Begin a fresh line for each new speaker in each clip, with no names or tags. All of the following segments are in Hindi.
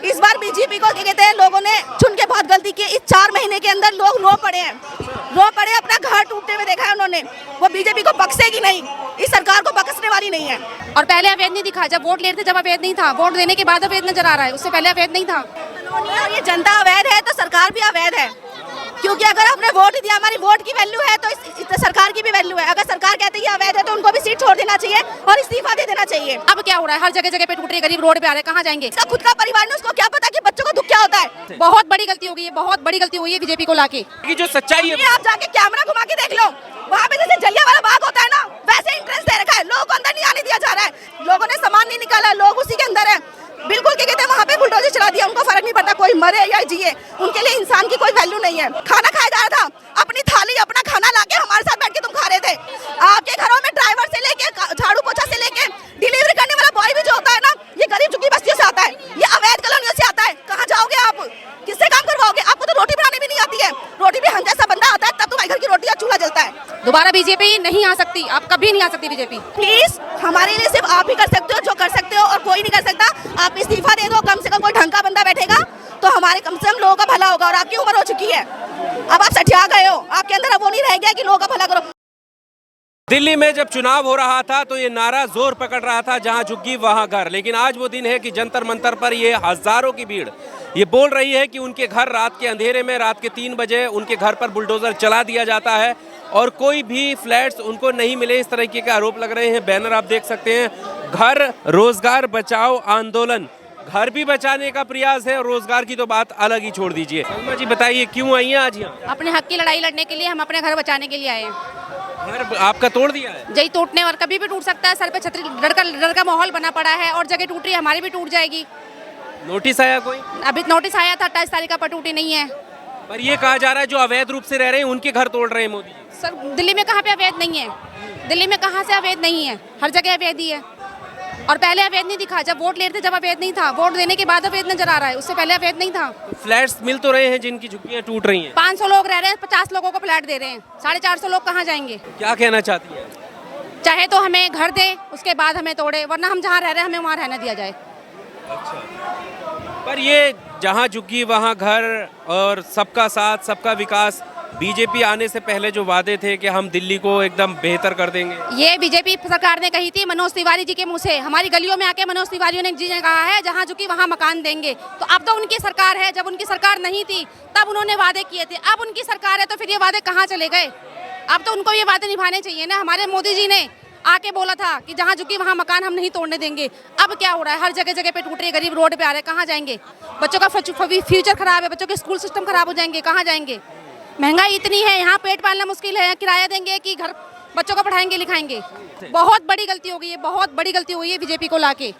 इस बार बीजेपी को क्या कहते हैं, लोगों ने चुन के बहुत गलती की। इस 4 महीने के अंदर लोग रो पड़े हैं, अपना घर टूटते हुए देखा है उन्होंने। वो बीजेपी को बख्शेगी नहीं, इस सरकार को बख्शने वाली नहीं है।
और पहले अवैध नहीं दिखा, जब वोट लेते जब अवैध नहीं था, वोट देने के बाद अवैध नजर आ रहा है, उससे पहले अवैध नहीं था।
और ये जनता अवैध है तो सरकार भी अवैध है, क्योंकि अगर हमने वोट दिया, हमारी वोट की वैल्यू है तो इस सरकार की भी वैल्यू है। अगर सरकार कहती है अवैध है तो उनको भी सीट छोड़ देना चाहिए और इस्तीफा दे देना चाहिए।
अब क्या हो रहा है, हर जगह जगह पे टूट रही है, गरीब रोड पे आ रहे हैं, कहाँ जाएंगे?
इसका खुद का परिवार ने, उसको क्या पता कि बच्चों को दुख क्या होता है।
बहुत बड़ी गलती हो गई है, बहुत बड़ी गलती हुई है बीजेपी को लाके।
जो सच्चाई है,
आप जाके कैमरा घुमा के देख लो, वहाँ पे जैसे जलियांवाला बाग होता है ना, वैसे एंट्रेंस दे रखा है, लोगों को अंदर नहीं आने दिया जा रहा है। लोगों ने सामान नहीं निकाला, लोग उसी के अंदर है। बिल्कुल क्या कहते हैं, वहाँ पे बुलडोजर चला दिया, उनको फर्क नहीं पड़ता कोई मरे या जिए, उनके लिए इंसान की कोई वैल्यू नहीं है। खाना खाया जा रहा था, अपनी थाली अपना खाना लाके हमारे साथ बैठ के तुम खा रहे थे। आपके घरों में ड्राइवर से लेके झाड़ू पोछा से लेके डिलीवरी करने वाला बॉय भी जो होता है ना, ये गरीब झुग्गी बस्तियों से आता है, ये अवैध कॉलोनियों से आता है। कहाँ जाओगे आप, किससे काम करवाओगे? आपको तो रोटी बनाने भी नहीं आती है, रोटी भी हम जैसा बंदा आता है तब तुम्हारे घर की रोटी का चूल्हा जलता है।
दोबारा बीजेपी नहीं आ सकती, आप कभी नहीं आ सकती बीजेपी।
प्लीज हमारे लिए सिर्फ आप ही कर सकते हो जो कर सकते हो, और कोई नहीं कर सकता। आप इस्तीफा दे दो, कम से कम कोई ढंग का बंदा बैठेगा तो हमारे कम से कम लोगों का भला होगा। और आपकी उम्र हो चुकी है, अब आप सठिया गए हो, आपके अंदर अब वो नहीं रह गया कि लोगों का भला करो।
दिल्ली में जब चुनाव हो रहा था तो ये नारा जोर पकड़ रहा था, जहां झुग्गी वहां घर। लेकिन आज वो दिन है कि जंतर मंतर पर ये हजारों की भीड़ ये बोल रही है कि उनके घर रात के अंधेरे में, रात के 3 बजे उनके घर पर बुलडोजर चला दिया जाता है और कोई भी फ्लैट्स उनको नहीं मिले। इस तरीके के आरोप लग रहे हैं। बैनर आप देख सकते हैं, घर रोजगार बचाओ आंदोलन। घर भी बचाने का प्रयास है और रोजगार की तो बात अलग ही छोड़ दीजिए। सलमा जी बताइए, क्यों आई हैं आज यहाँ?
अपने हक की लड़ाई लड़ने के लिए, हम अपने घर बचाने के लिए आए हैं।
घर आपका तोड़ दिया है?
जय टूटने और कभी भी टूट सकता है, सर पे छतरी, डर का माहौल बना पड़ा है और जगह टूट रही है, हमारी भी टूट जाएगी।
नोटिस आया कोई?
अभी नोटिस आया था 28 तारीख का, पर टूटी नहीं है।
पर ये कहा जा रहा है जो अवैध रूप से रह रहे हैं उनके घर तोड़ रहे हैं मोदी जी।
सर दिल्ली में कहाँ पे अवैध नहीं है, दिल्ली में कहाँ से अवैध नहीं है, हर जगह अवैध ही है। और पहले अवैध नहीं दिखा, जब वोट लेते जब अवैध नहीं था, वोट देने के बाद अवैध नजर आ रहा है, उससे पहले अवैध नहीं था।
फ्लैट्स मिल तो रहे हैं जिनकी झुग्गियां टूट रही हैं।
500 लोग रह रहे हैं, 50 लोगों को फ्लैट दे रहे हैं, 450 लोग कहाँ जाएंगे?
क्या कहना चाहती है?
चाहे तो हमें घर दे, उसके बाद हमें तोड़े, वरना हम जहाँ रह रहे हैं हमें वहाँ रहने दिया जाए।
पर ये जहां झुग्गी वहां घर और सबका साथ सबका विकास, बीजेपी आने से पहले जो वादे थे कि हम दिल्ली को एकदम बेहतर कर देंगे,
ये बीजेपी सरकार ने कही थी मनोज तिवारी जी के मुंह से। हमारी गलियों में आके मनोज तिवारी जी ने कहा है जहां झुकी वहां मकान देंगे। तो अब तो उनकी सरकार है, जब उनकी सरकार नहीं थी तब उन्होंने वादे किए थे, अब उनकी सरकार है तो फिर ये वादे कहाँ चले गए? अब तो उनको ये वादे निभाने चाहिए ना। हमारे मोदी जी ने आके बोला था कि जहाँ झुकी वहाँ मकान हम नहीं तोड़ने देंगे। अब क्या हो रहा है, हर जगह जगह पे टूट रही है, गरीब रोड पे आ रहे हैं, कहाँ जाएंगे? बच्चों का फ्यूचर खराब है, बच्चों के स्कूल सिस्टम खराब हो जाएंगे, कहाँ जाएंगे? महंगाई इतनी है, यहाँ पेट पालना मुश्किल है, किराया देंगे कि घर बच्चों को पढ़ाएंगे लिखाएंगे? बहुत बड़ी गलती हो गई है, बहुत बड़ी गलती हुई है बीजेपी को लाके।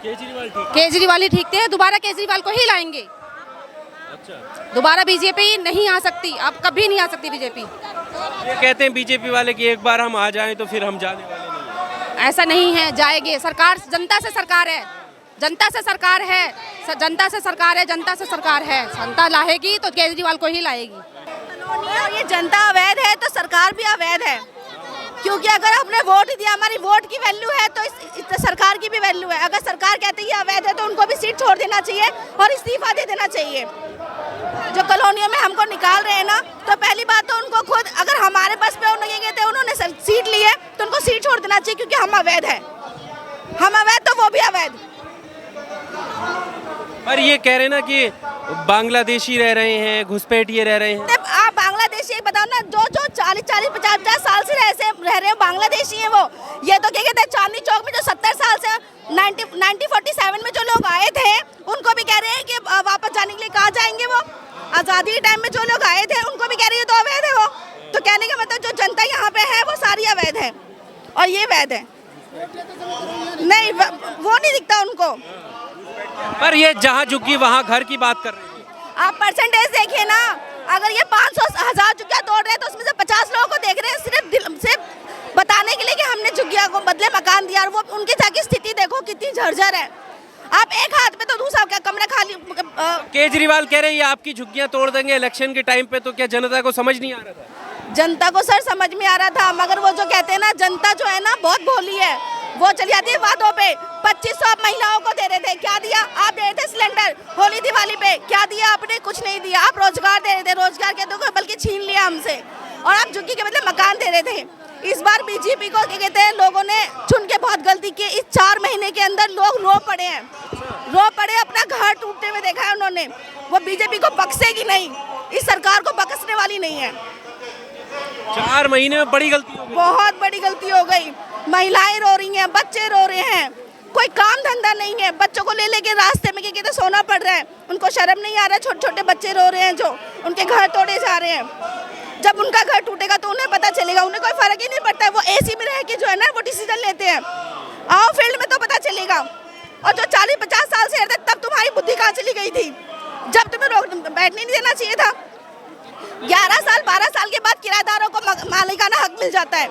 केजरीवाल ही ठीक थे, दोबारा केजरीवाल को ही लाएंगे। दोबारा बीजेपी नहीं आ सकती, अब कभी नहीं आ सकती बीजेपी।
ये कहते हैं बीजेपी वाले कि एक बार हम आ जाएं तो फिर हम जाने वाले नहीं हैं।
ऐसा नहीं है, जाएंगे। सरकार जनता से सरकार है, जनता से सरकार है, जनता से सरकार है, जनता से सरकार है। जनता लाएगी तो केजरीवाल को ही लाएगी।
और ये जनता अवैध है तो सरकार भी अवैध है, क्योंकि अगर हमने वोट दिया, हमारी वोट की वैल्यू है तो इस सरकार की भी वैल्यू है। अगर सरकार कहती है अवैध है तो उनको भी सीट छोड़ देना चाहिए और इस्तीफा दे देना चाहिए। जो कॉलोनियों में हमको निकाल रहे हैं ना, तो पहली बात तो उनको खुद, अगर हमारे बस पे उन्होंने सीट ली है तो उनको सीट छोड़ देना चाहिए, क्योंकि हम अवैध है। हम अवैध तो वो भी अवैध।
पर ये कह रहे हैं ना कि बांग्लादेशी रह रहे हैं, घुसपैठिए रह रहे हैं।
आप बांग्लादेशी बताओ ना, जो 40 50 साल से रह रहे हैं बांग्लादेशी है वो। ये तो क्या कहते हैं, चांदनी चौक में जो 70 साल से 1947 में जो लोग आए थे उनको भी कह रहे हैं कि वापस जाने के लिए कहाँ जाएंगे? वो आज़ादी के टाइम में जो लोग आए थे उनको भी कह रही है तो अवैध है वो। तो कहने का मतलब जो जनता यहाँ पे है वो सारी अवैध है और ये वैध है। नहीं, वो नहीं दिखता उनको।
पर ये जहाँ झुग्गी वहाँ घर की बात कर रहे हैं।
आप परसेंटेज देखिए ना, अगर ये 500,000 झुग्गियाँ तोड़ रहे हैं तो उसमें से 50 लोगों को देख रहे हैं सिर्फ बताने के लिए कि हमने झुग्गियाँ को बदले मकान दिया, और वो उनकी जाके स्थिति देखो कितनी झरझर है। आप एक हाथ में तो दूसरा क्या कमरा खाली।
केजरीवाल कह रहे हैं ये आपकी झुग्गियां तोड़ देंगे इलेक्शन के टाइम पे, तो क्या जनता को समझ नहीं आ रहा था?
जनता को सर समझ में आ रहा था, मगर वो जो कहते हैं ना, जनता जो है ना बहुत भोली है, वो चली जाती है वादों पे। 2500 महिलाओं को दे रहे थे, क्या दिया? आप दे रहे थे सिलेंडर। थे, क्या दिया आपने? कुछ नहीं दिया। आप रोजगार दे रहे थे, रोजगार के तो बल्कि छीन लिया हमसे, और आप झुग्गी के बदले मकान दे रहे थे। इस बार बीजेपी को क्या कहते हैं, लोगों ने चुन के बहुत गलती की। इस 4 महीने के अंदर लोग रो पड़े हैं, रो पड़े, अपना घर टूटते हुए देखा है उन्होंने। वो बीजेपी को बख्शेगी नहीं, इस सरकार को बख्शने वाली नहीं है।
4 महीने में बड़ी गलती हो गई,
बहुत बड़ी गलती हो गई। महिलाएं रो रही हैं, बच्चे रो रहे हैं, कोई काम धंधा नहीं है, बच्चों को ले लेके रास्ते में क्या कहते सोना पड़ रहा है। उनको शर्म नहीं आ रहा है, छोटे छोटे बच्चे रो रहे हैं, जो उनके घर तोड़े जा रहे हैं। जब उनका घर टूटेगा तो उन्हें पता चलेगा, उन्हें कोई फर्क ही नहीं पड़ता है। वो एसी में रह के जो है ना वो डिसीजन लेते हैं। आओ फील्ड में तो पता चलेगा। और जो 40-50 साल से रहते तब तुम्हारी बुद्धि कहाँ चली गई थी, जब तुम्हें बैठने नहीं देना चाहिए था। 11 साल 12 साल के बाद किराएदारों को मालिकाना हक मिल जाता है।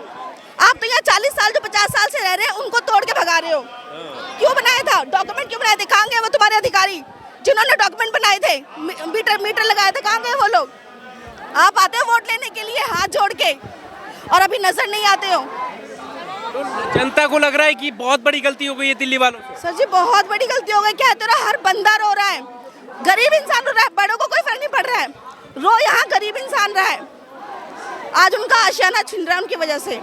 आप तो यहाँ 40 साल जो 50 साल से रह रहे हैं उनको तोड़ के भगा रहे हो। क्यों बनाया था? डॉक्यूमेंट क्यों बनाए थे? कहाँ गए वो तुम्हारे अधिकारी जिन्होंने डॉक्यूमेंट बनाए थे, मीटर लगाए थे? कहाँ गए वो लोग? आप आते हो वोट लेने के लिए हाथ जोड़ के, और अभी नजर नहीं आते हो।
तो जनता को लग रहा है कि बहुत बड़ी गलती हो गई है दिल्ली वालों से।
सर जी बहुत बड़ी गलती हो गई। क्या है, हर बंदा रो रहा है, गरीब इंसान रो रहा है, बड़ों को कोई फर्क नहीं पड़ रहा है। रो यहाँ गरीब इंसान रहा है, आज उनका आशियाना छिन रहा है उनकी वजह से।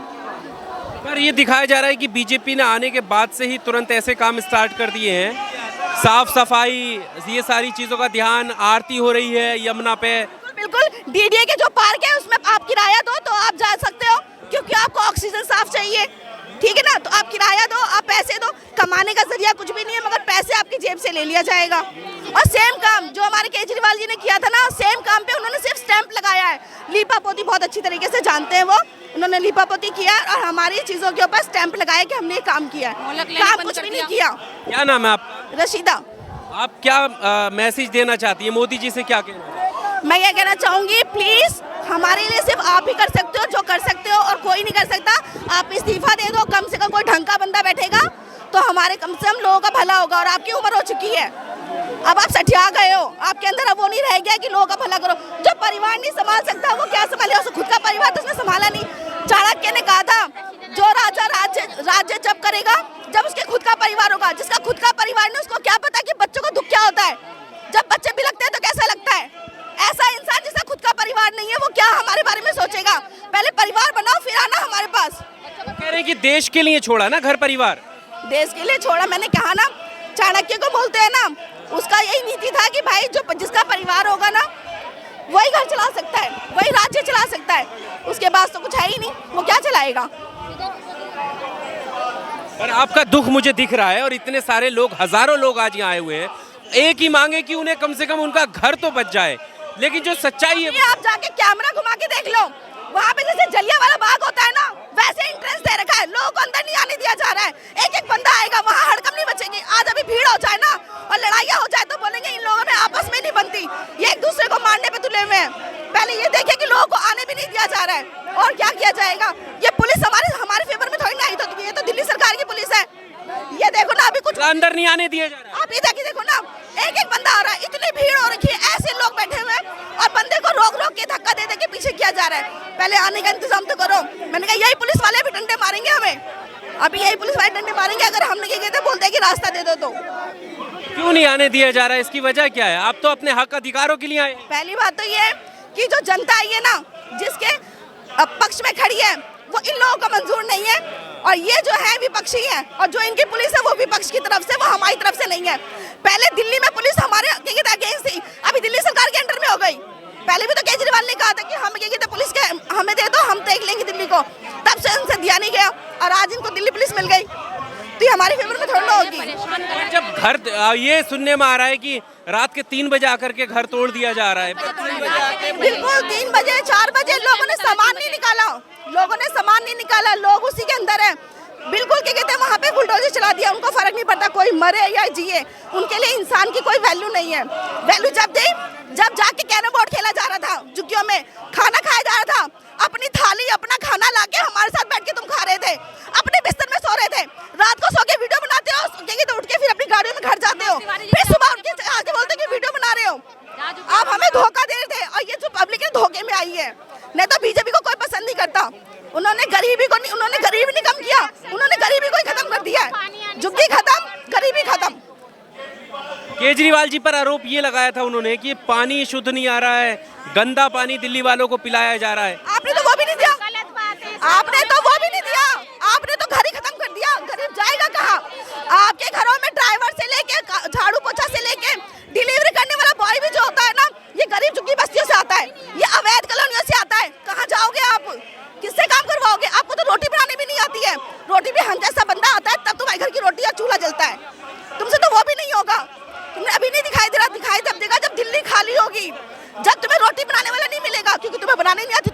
पर ये दिखाया जा रहा है कि बीजेपी ने आने के बाद से ही तुरंत ऐसे काम स्टार्ट कर दिए हैं, साफ सफाई, ये सारी चीजों का ध्यान, आरती हो रही है यमुना पे।
बिल्कुल, डीडीए के जो पार्क है उसमें आप किराया दो तो आप जा सकते हो, क्योंकि आपको ऑक्सीजन साफ चाहिए, ठीक है ना? तो आप किराया दो, आप पैसे दो। कमाने का जरिया कुछ भी नहीं है, मगर पैसे आपकी जेब से ले लिया जाएगा। और सेम काम जो हमारे केजरीवाल जी ने किया था ना, सेम काम पे उन्होंने सिर्फ स्टैंप लगाया है। लीपा पोती बहुत अच्छी तरीके से जानते हैं वो, उन्होंने लीपा पोती किया और हमारी चीजों के ऊपर स्टैंप लगाया कि हमने काम किया है। काम कुछ भी नहीं किया।
क्या नाम है आपका?
रशीदा।
आप क्या मैसेज देना चाहती है, मोदी जी से क्या कहना है?
मैं ये कहना चाहूंगी, प्लीज हमारे लिए सिर्फ आप ही कर सकते हो जो कर सकते हो, और कोई नहीं कर सकता। आप इस्तीफा दे दो, कम से कम कोई ढंग का बंदा बैठेगा तो हमारे कम से कम लोगों का भला होगा। और आपकी उम्र हो चुकी है, अब आप सठिया गए हो, आपके अंदर अब वो नहीं रह गया कि लोगों का भला करो। जो परिवार नहीं संभाल सकता वो क्या संभाले? उसने खुद का परिवार तो उसने संभाला नहीं। चाणक्य ने कहा था, जो राजा राज्य जब करेगा जब उसके खुद का परिवार होगा। जिसका खुद का परिवार नहीं, उसको क्या पता कि बच्चों को दुख क्या होता है। जब बच्चे बिलखते हैं तो कैसा लगता है? ऐसा इंसान जिसका खुद का परिवार नहीं है वो क्या हमारे बारे में सोचेगा? पहले परिवार बनाओ फिर आना हमारे पास।
कह रहे कि देश के लिए छोड़ा ना घर परिवार,
देश के लिए छोड़ा। मैंने कहा ना, चाणक्य को बोलते हैं ना, उसका यही नीति था कि भाई जो जिसका परिवार होगा ना वही घर चला सकता है, वही राज्य चला सकता है, उसके पास तो कुछ है ही नहीं, वो क्या चलाएगा?
पर आपका दुख मुझे दिख रहा है, और इतने सारे लोग, हजारों लोग आज यहाँ आए हुए हैं, एक ही मांगे कि उन्हें कम से कम उनका घर तो बच जाए। लेकिन जो सच्चाई है,
आप जाके कैमरा घुमा के देख लो, वहाँ पे जैसे जलियांवाला बाग होता है ना, वैसे एंट्रेंस दे रखा है, लोगों को अंदर नहीं आने दिया जा रहा है। एक एक बंदा आएगा, वहाँ हड़कम नहीं बचेगी। आज अभी भीड़ हो जाए ना और लड़ाइयाँ हो जाए तो बोलेंगे इन लोगों में आपस में नहीं बनती, ये एक दूसरे को मारने पे तुले हुए हैं। पहले ये देखे कि लोगों को आने भी नहीं दिया जा रहा है, और क्या किया जाएगा? ये पुलिस हमारे फेवर में थोड़ी ना आई, तो ये तो दिल्ली सरकार की पुलिस है। ये देखो ना, अभी कुछ
अंदर नहीं आने दिया जा रहा है।
आप ये देखो ना, एक एक बंदा आ रहा है, इतनी भीड़ हो रखी है, ऐसे लोग बैठे हुए हैं और बंदे को रोक रोक के धक्का दे दे के पीछे किया जा रहा है। पहले आने का इंतजाम तो करो। मैंने कहा यही पुलिस वाले भी डंडे मारेंगे हमें, अभी यही पुलिस वाले डंडे मारेंगे अगर हमने क्या कहते बोलते हैं कि रास्ता दे दो तो।
क्यों नहीं आने दिया जा रहा है? इसकी वजह क्या है? आप तो अपने हक अधिकारों के लिए आए।
पहली बात तो ये है कि जो जनता आई है ना, जिसके पक्ष में खड़ी है, वो इन लोगों का मंजूर नहीं है, और ये जो है विपक्षी है, और जो इनकी पुलिस है वो विपक्ष की तरफ से, वो हमारी तरफ से नहीं है। पहले दिल्ली में पुलिस हमारे अगेंस्ट थी, अभी दिल्ली सरकार के अंडर में हो गई। पहले भी तो केजरीवाल ने कहा था कि हम क्या कहते पुलिस के हमें दे दो, हम देख लेंगे दिल्ली को, तब से उनसे दिया नहीं गया, और आज इनको दिल्ली पुलिस मिल गई, तो ये हमारे फेवर में थोड़ा होगी।
जब घर, ये सुनने में आ रहा है कि रात के 3 बजे आकर के घर तोड़ दिया जा रहा है।
बिल्कुल 3 बजे 4 बजे लोगों ने सामान नहीं निकाला, लोग उसी के अंदर है। बिल्कुल क्या कहते हैं, वहाँ पे बुलडोजर चला दिया, उनको फर्क नहीं पड़ता कोई मरे या जिए, उनके लिए इंसान की कोई वैल्यू नहीं है। वैल्यू जब जाके कैरम बोर्ड खेला जा रहा था, झुग्गियों में खाना खाया जा रहा था, अपनी थाली अपना खाना लाके हमारे साथ बैठ के तुम खा रहे थे, अपने बिस्तर में सो रहे थे, रात को सो के वीडियो बनाते हो, तो उठ के फिर अपनी गाड़ियों में घर जाते हो, फिर सुबह उठ के आके बोलते हो कि वीडियो बना रहे हो। आप हमें धोखा दे रहे थे, और ये जो पब्लिक है धोखे में आई है। नहीं तो बीजेपी को कोई पसंद नहीं करता, उन्होंने गरीबी नहीं कम किया, उन्होंने गरीबी को ही खत्म कर दिया है। झुग्गी खत्म, गरीबी खत्म।
केजरीवाल केजरीवाल जी पर आरोप ये लगाया था उन्होंने कि पानी शुद्ध नहीं आ रहा है, गंदा पानी दिल्ली वालों को पिलाया जा रहा है।
आपने तो वो भी नहीं दिया, आपने तो वो भी नहीं दिया, आपने तो घर ही खत्म कर दिया। गरीब जाएगा कहाँ? आपके घरों में ड्राइवर से लेके झाड़ू पोछा से लेके डिलीवरी करने वाला बॉय भी जो होता है ना, ये गरीब झुग्गी बस्तियों से आता है, ये अवैध कॉलोनियों से आता है। कहाँ जाओगे आप? किससे काम करवाओगे? आपको तो रोटी बनाने भी नहीं आती है। रोटी भी हम जैसा बंदा आता है तब तुम्हारे घर की रोटी या चूल्हा जलता है, तुमसे तो वो भी नहीं होगा। तुम्हें अभी नहीं दिखाई दे रहा, दिखाई तब देगा जब दिल्ली खाली होगी, जब तुम्हें रोटी बनाने वाला नहीं मिलेगा, क्योंकि तुम्हें बनाने नहीं आती।